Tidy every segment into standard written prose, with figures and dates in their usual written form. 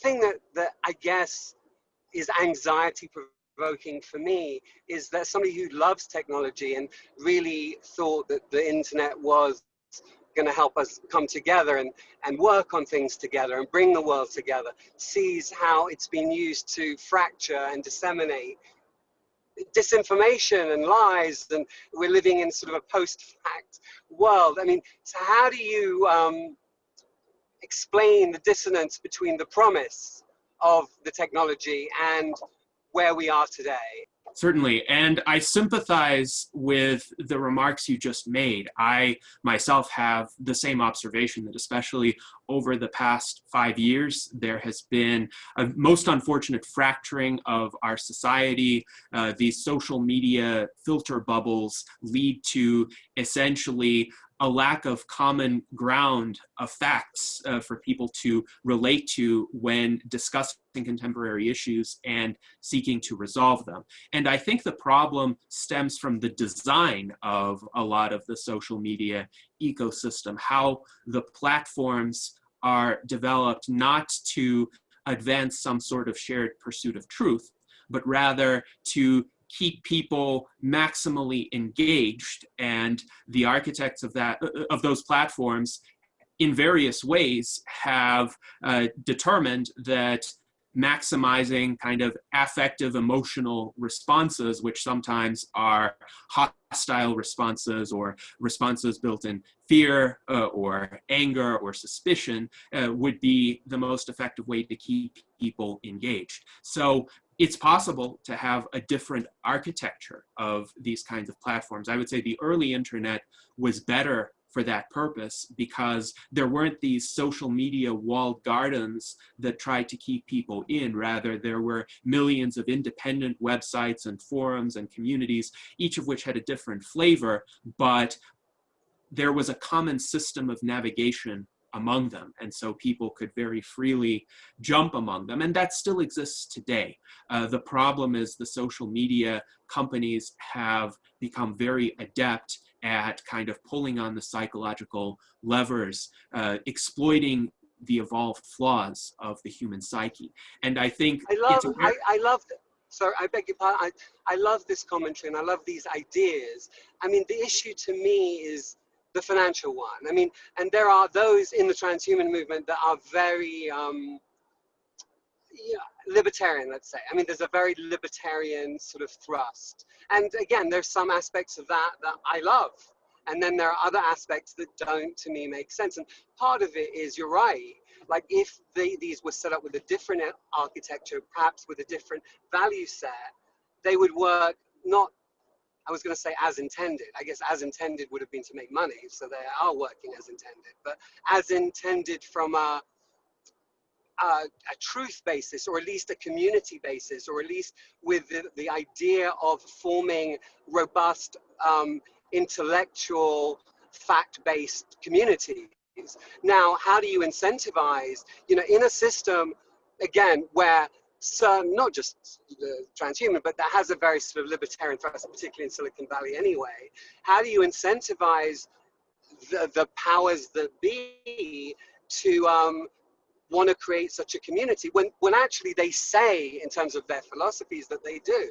thing that I guess is anxiety provoking for me is that somebody who loves technology and really thought that the internet was going to help us come together and work on things together and bring the world together, sees how it's been used to fracture and disseminate disinformation and lies, and we're living in sort of a post-fact world. I mean, so how do you explain the dissonance between the promise of the technology and where we are today? Certainly, and I sympathize with the remarks you just made. I myself have the same observation that especially over the past 5 years, there has been a most unfortunate fracturing of our society. These social media filter bubbles lead to essentially a lack of common ground of facts for people to relate to when discussing contemporary issues and seeking to resolve them. And I think the problem stems from the design of a lot of the social media ecosystem, how the platforms are developed not to advance some sort of shared pursuit of truth, but rather to keep people maximally engaged. And the architects of those platforms in various ways have determined that maximizing kind of affective emotional responses, which sometimes are hostile responses or responses built in fear or anger or suspicion, would be the most effective way to keep people engaged. So it's possible to have a different architecture of these kinds of platforms. I would say the early internet was better for that purpose because there weren't these social media walled gardens that tried to keep people in. Rather, there were millions of independent websites and forums and communities, each of which had a different flavor, but there was a common system of navigation among them. And so people could very freely jump among them. And that still exists today. The problem is the social media companies have become very adept at kind of pulling on the psychological levers, exploiting the evolved flaws of the human psyche. And I think I love sorry, I beg your pardon. I love this commentary and I love these ideas. I mean, the issue to me is the financial one. I mean, and there are those in the transhuman movement that are very libertarian, let's say. I mean, there's a very libertarian sort of thrust. And again, there's some aspects of that I love. And then there are other aspects that don't, to me, make sense. And part of it is, you're right, like if these were set up with a different architecture, perhaps with a different value set, they would work not, I was going to say as intended. I guess as intended would have been to make money, so they are working as intended. But as intended from a truth basis, or at least a community basis, or at least with the idea of forming robust, intellectual, fact-based communities. Now, how do you incentivize, in a system, again, where certain, not just the transhuman, but that has a very sort of libertarian thrust, particularly in Silicon Valley anyway, how do you incentivize the powers that be to want to create such a community when actually they say in terms of their philosophies that they do,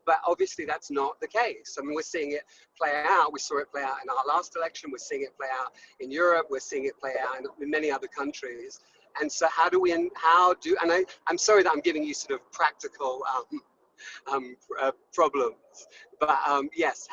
but obviously that's not the case. I mean, we're seeing it play out. We saw it play out in our last election. We're seeing it play out in Europe. We're seeing it play out in many other countries. And so I'm sorry that I'm giving you sort of practical problems, but yes,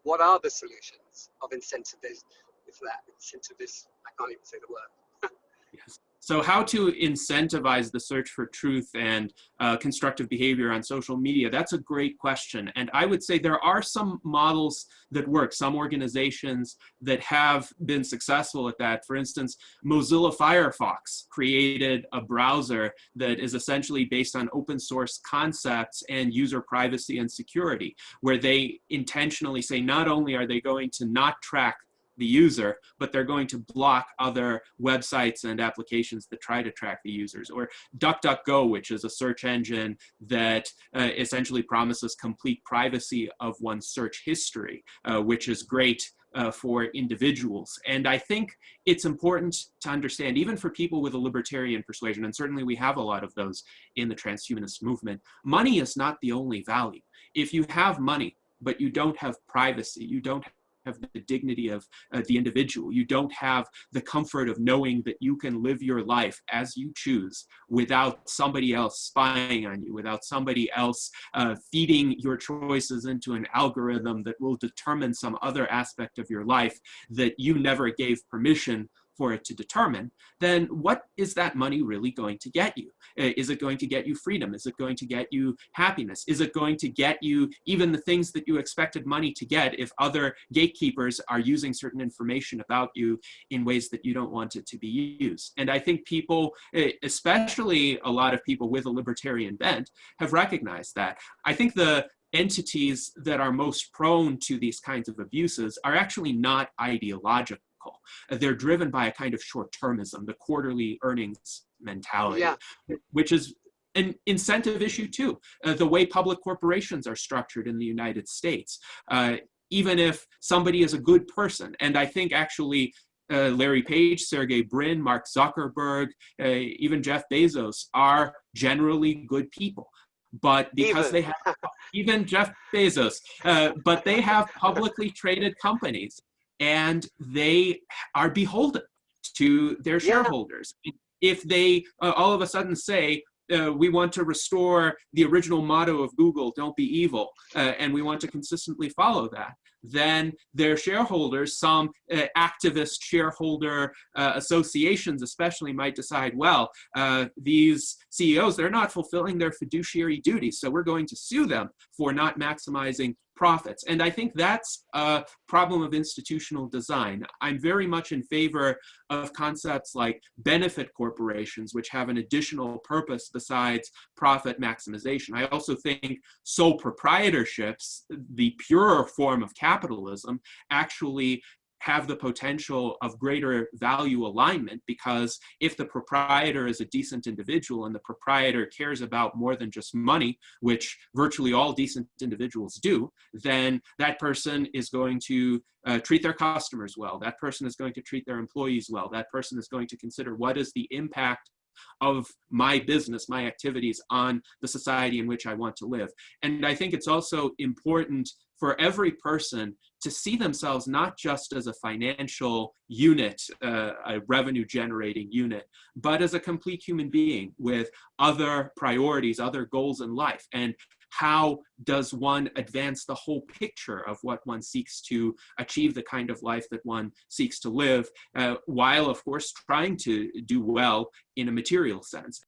what are the solutions of incentives? I can't even say the word. Yes. So how to incentivize the search for truth and constructive behavior on social media? That's a great question. And I would say there are some models that work, some organizations that have been successful at that. For instance, Mozilla Firefox created a browser that is essentially based on open source concepts and user privacy and security, where they intentionally say not only are they going to not track the user, but they're going to block other websites and applications that try to track the users. Or DuckDuckGo, which is a search engine that essentially promises complete privacy of one's search history, which is great for individuals. And I think it's important to understand, even for people with a libertarian persuasion, and certainly we have a lot of those in the transhumanist movement, money is not the only value. If you have money, but you don't have privacy, you don't have the dignity of the individual, you don't have the comfort of knowing that you can live your life as you choose without somebody else spying on you, without somebody else feeding your choices into an algorithm that will determine some other aspect of your life that you never gave permission for it to determine, then what is that money really going to get you? Is it going to get you freedom? Is it going to get you happiness? Is it going to get you even the things that you expected money to get if other gatekeepers are using certain information about you in ways that you don't want it to be used? And I think people, especially a lot of people with a libertarian bent, have recognized that. I think the entities that are most prone to these kinds of abuses are actually not ideological. They're driven by a kind of short-termism, the quarterly earnings mentality, which is an incentive issue too. The way public corporations are structured in the United States, even if somebody is a good person, and I think actually Larry Page, Sergey Brin, Mark Zuckerberg, even Jeff Bezos are generally good people. But because they have, even Jeff Bezos, but they have publicly traded companies, and they are beholden to their shareholders. If they all of a sudden say, we want to restore the original motto of Google, don't be evil, and we want to consistently follow that, then their shareholders, some activist shareholder associations especially, might decide, well, these CEOs, they're not fulfilling their fiduciary duties, so we're going to sue them for not maximizing profits. And I think that's a problem of institutional design. I'm very much in favor of concepts like benefit corporations, which have an additional purpose besides profit maximization. I also think sole proprietorships, the purer form of capitalism, actually have the potential of greater value alignment, because if the proprietor is a decent individual and the proprietor cares about more than just money, which virtually all decent individuals do, then that person is going to treat their customers well. That person is going to treat their employees well. That person is going to consider what is the impact of my business, my activities on the society in which I want to live. And I think it's also important for every person to see themselves not just as a financial unit, a revenue generating unit, but as a complete human being with other priorities, other goals in life. And how does one advance the whole picture of what one seeks to achieve, the kind of life that one seeks to live, while of course trying to do well in a material sense.